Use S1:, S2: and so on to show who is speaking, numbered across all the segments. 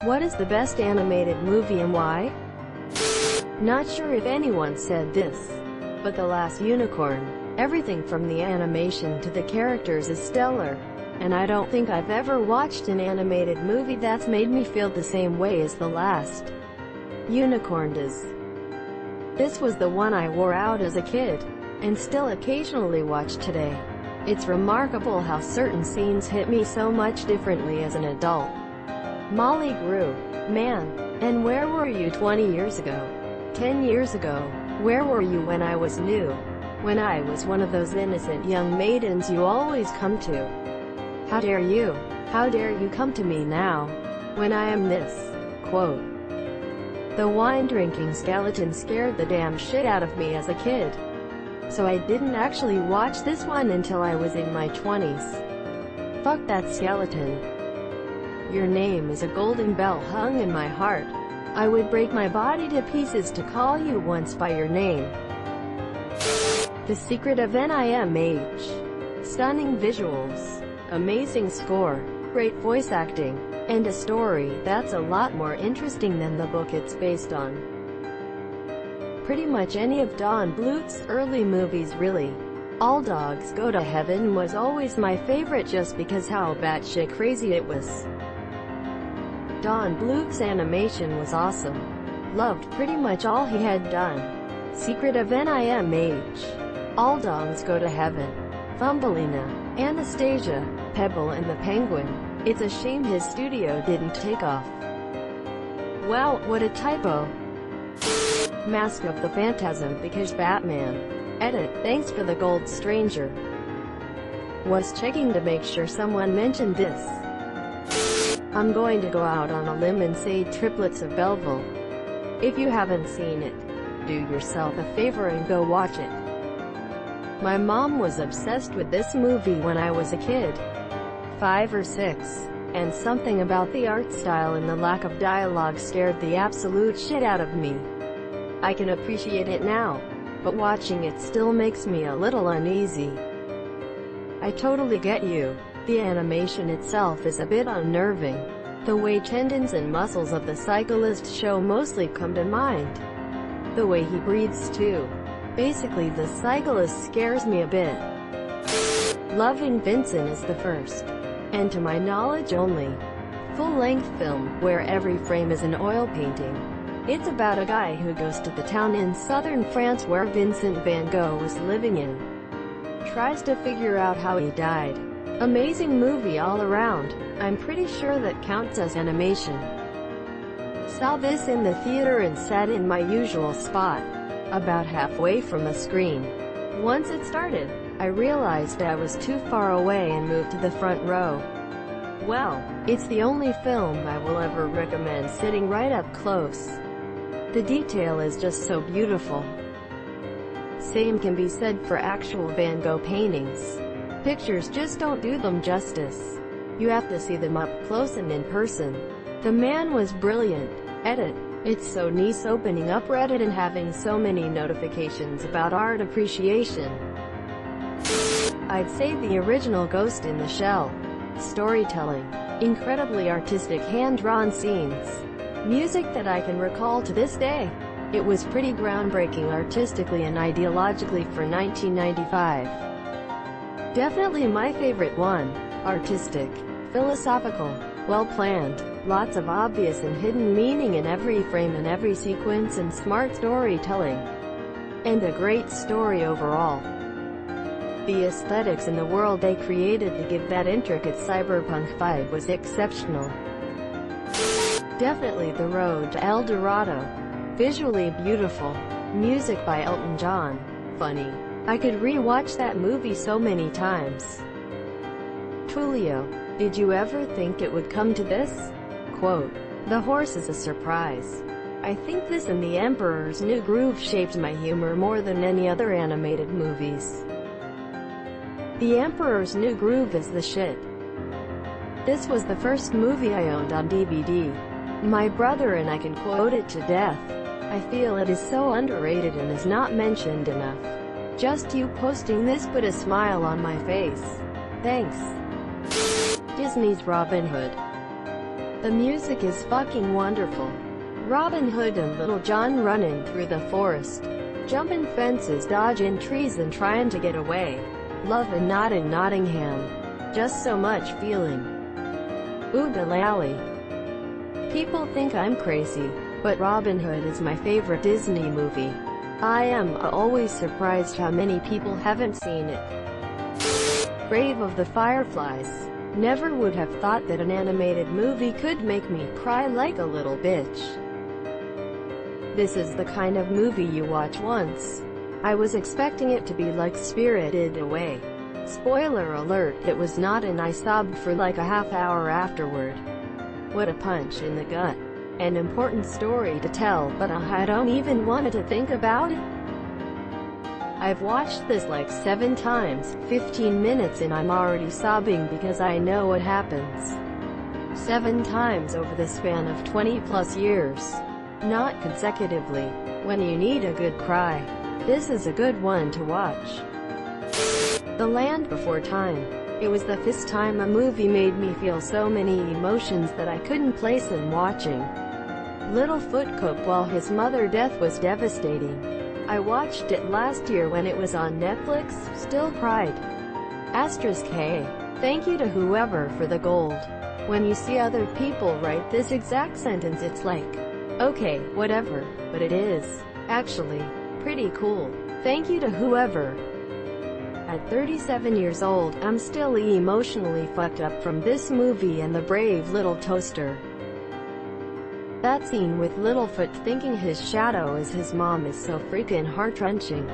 S1: What is the best animated movie and why? Not sure if anyone said this, but The Last Unicorn. Everything from the animation to the characters is stellar. And I don't think I've ever watched an animated movie that's made me feel the same way as The Last Unicorn does. This was the one I wore out as a kid, and still occasionally watch today. It's remarkable how certain scenes hit me so much differently as an adult. Molly grew. Man, and where were you 20 years ago? 10 years ago? Where were you when I was new? When I was one of those innocent young maidens you always come to. How dare you? How dare you come to me now, when I am this, quote. The wine-drinking skeleton scared the damn shit out of me as a kid. So I didn't actually watch this one until I was in my 20s. Fuck that skeleton. Your name is a golden bell hung in my heart. I would break my body to pieces to call you once by your name. The Secret of NIMH. Stunning visuals, amazing score, great voice acting, and a story that's a lot more interesting than the book it's based on. Pretty much any of Don Bluth's early movies really. All Dogs Go to Heaven was always my favorite just because how batshit crazy it was. Don Bluth's animation was awesome. Loved pretty much all he had done. Secret of NIMH. All Dogs Go to Heaven. Thumbelina. Anastasia. Pebble and the Penguin. It's a shame his studio didn't take off. Wow, what a typo. Mask of the Phantasm because Batman. Edit, thanks for the gold stranger. Was checking to make sure someone mentioned this. I'm going to go out on a limb and say Triplets of Belleville. If you haven't seen it, do yourself a favor and go watch it. My mom was obsessed with this movie when I was a kid, 5 or 6, and something about the art style and the lack of dialogue scared the absolute shit out of me. I can appreciate it now, but watching it still makes me a little uneasy. I totally get you. The animation itself is a bit unnerving. The way tendons and muscles of the cyclist show mostly come to mind. The way he breathes too. Basically the cyclist scares me a bit. Loving Vincent is the first, and to my knowledge only, full-length film where every frame is an oil painting. It's about a guy who goes to the town in southern France where Vincent van Gogh was living in. Tries to figure out how he died. Amazing movie all around. I'm pretty sure that counts as animation. Saw this in the theater and sat in my usual spot, about halfway from the screen. Once it started, I realized I was too far away and moved to the front row. Well, it's the only film I will ever recommend sitting right up close. The detail is just so beautiful. Same can be said for actual Van Gogh paintings. Pictures just don't do them justice. You have to see them up close and in person. The man was brilliant. Edit. It's so nice opening up Reddit and having so many notifications about art appreciation. I'd say the original Ghost in the Shell. Storytelling. Incredibly artistic hand-drawn scenes. Music that I can recall to this day. It was pretty groundbreaking artistically and ideologically for 1995. Definitely my favorite one. Artistic. Philosophical. Well-planned. Lots of obvious and hidden meaning in every frame and every sequence and smart storytelling. And a great story overall. The aesthetics and the world they created to give that intricate cyberpunk vibe was exceptional. Definitely The Road to El Dorado. Visually beautiful. Music by Elton John. Funny. I could re-watch that movie so many times. Tulio. Did you ever think it would come to this? Quote. The horse is a surprise. I think this and The Emperor's New Groove shaped my humor more than any other animated movies. The Emperor's New Groove is the shit. This was the first movie I owned on DVD. My brother and I can quote it to death. I feel it is so underrated and is not mentioned enough. Just you posting this put a smile on my face. Thanks. Disney's Robin Hood. The music is fucking wonderful. Robin Hood and Little John running through the forest, jumping fences, dodging trees and trying to get away. Love and not in Nottingham. Just so much feeling. Ooh-da-lally. People think I'm crazy, but Robin Hood is my favorite Disney movie. I am always surprised how many people haven't seen it. Grave of the Fireflies. Never would have thought that an animated movie could make me cry like a little bitch. This is the kind of movie you watch once. I was expecting it to be like Spirited Away. Spoiler alert, it was not, and I sobbed for like a half hour afterward. What a punch in the gut. An important story to tell, but I don't even want to think about it. I've watched this like 7 times, 15 minutes and I'm already sobbing because I know what happens. 7 times over the span of 20 plus years. Not consecutively. When you need a good cry, this is a good one to watch. The Land Before Time. It was the first time a movie made me feel so many emotions that I couldn't place in watching. Littlefoot cooked while his mother's death was devastating. I watched it last year when it was on Netflix, still cried. *K. Thank you to whoever for the gold. When you see other people write this exact sentence, it's like, okay, whatever, but it is, actually, pretty cool. Thank you to whoever. At 37 years old, I'm still emotionally fucked up from this movie and the brave little toaster. That scene with Littlefoot thinking his shadow is his mom is so freaking heart-wrenching.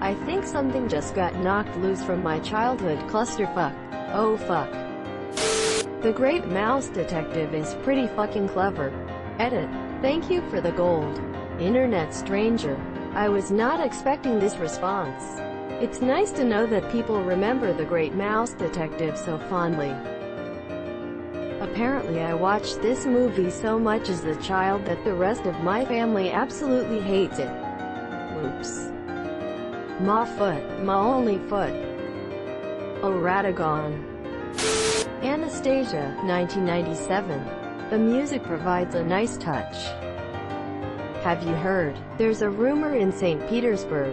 S1: I think something just got knocked loose from my childhood clusterfuck. Oh fuck. The Great Mouse Detective is pretty fucking clever. Edit. Thank you for the gold. Internet stranger. I was not expecting this response. It's nice to know that people remember The Great Mouse Detective so fondly. Apparently I watched this movie so much as a child that the rest of my family absolutely hates it. Whoops. Ma foot, ma only foot. Oh Radagon. Anastasia, 1997. The music provides a nice touch. Have you heard? There's a rumor in St. Petersburg.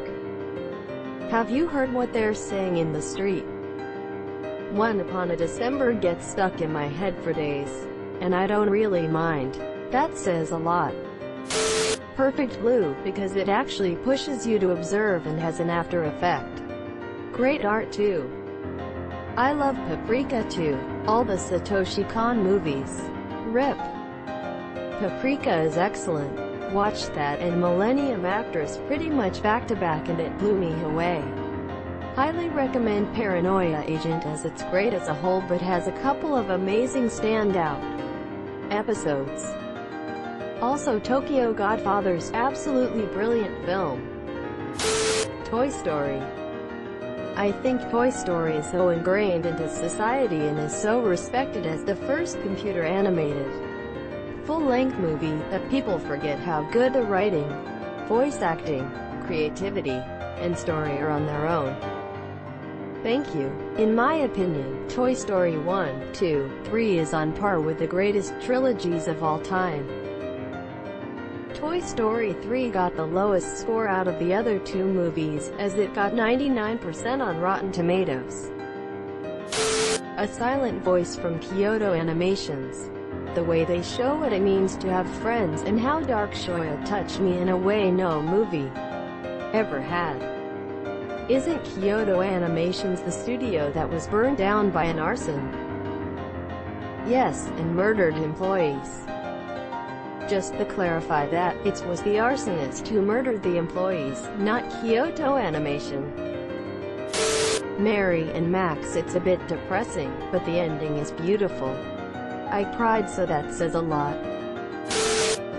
S1: Have you heard what they're saying in the street? One upon a December gets stuck in my head for days. And I don't really mind. That says a lot. Perfect Blue, because it actually pushes you to observe and has an after effect. Great art too. I love Paprika too. All the Satoshi Kon movies. RIP. Paprika is excellent. Watched that and Millennium Actress pretty much back to back and it blew me away. Highly recommend Paranoia Agent as it's great as a whole but has a couple of amazing standout episodes. Also Tokyo Godfather's absolutely brilliant film. Toy Story. I think Toy Story is so ingrained into society and is so respected as the first computer animated full-length movie that people forget how good the writing, voice acting, creativity, and story are on their own. Thank you. In my opinion, Toy Story 1, 2, 3 is on par with the greatest trilogies of all time. Toy Story 3 got the lowest score out of the other 2 movies, as it got 99% on Rotten Tomatoes. A silent voice from Kyoto Animations. The way they show what it means to have friends and how Dark Shoya touched me in a way no movie ever had. Isn't Kyoto Animations the studio that was burned down by an arson? Yes, and murdered employees. Just to clarify that, it was the arsonist who murdered the employees, not Kyoto Animation. Mary and Max. It's a bit depressing, but the ending is beautiful. I cried, so that says a lot.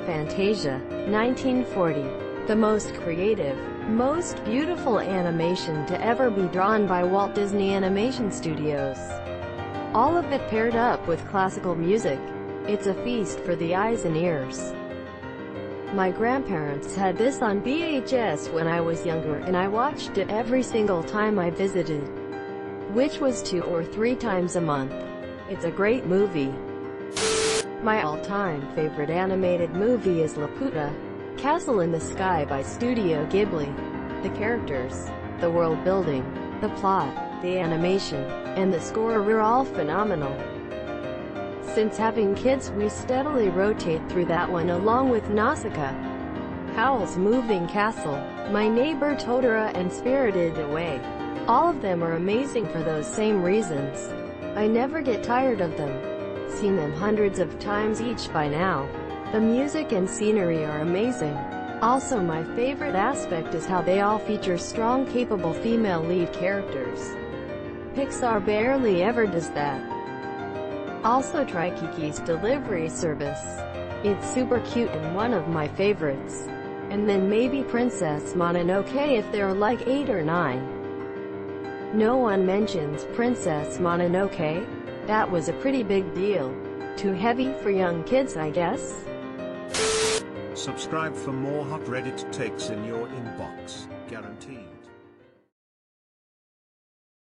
S1: Fantasia, 1940. The most creative, most beautiful animation to ever be drawn by Walt Disney Animation Studios. All of it paired up with classical music. It's a feast for the eyes and ears. My grandparents had this on VHS when I was younger and I watched it every single time I visited, which was 2 or 3 times a month. It's a great movie. My all-time favorite animated movie is Laputa, Castle in the Sky by Studio Ghibli. The characters, the world building, the plot, the animation, and the score were all phenomenal. Since having kids, we steadily rotate through that one along with Nausicaa, Howl's Moving Castle, My Neighbor Totoro, and Spirited Away. All of them are amazing for those same reasons. I never get tired of them. Seen them hundreds of times each by now. The music and scenery are amazing. Also, my favorite aspect is how they all feature strong, capable female lead characters. Pixar barely ever does that. Also, try Kiki's Delivery Service. It's super cute and one of my favorites. And then maybe Princess Mononoke if there are like 8 or 9. No one mentions Princess Mononoke. That was a pretty big deal. Too heavy for young kids, I guess.
S2: Subscribe for more hot Reddit takes in your inbox, guaranteed.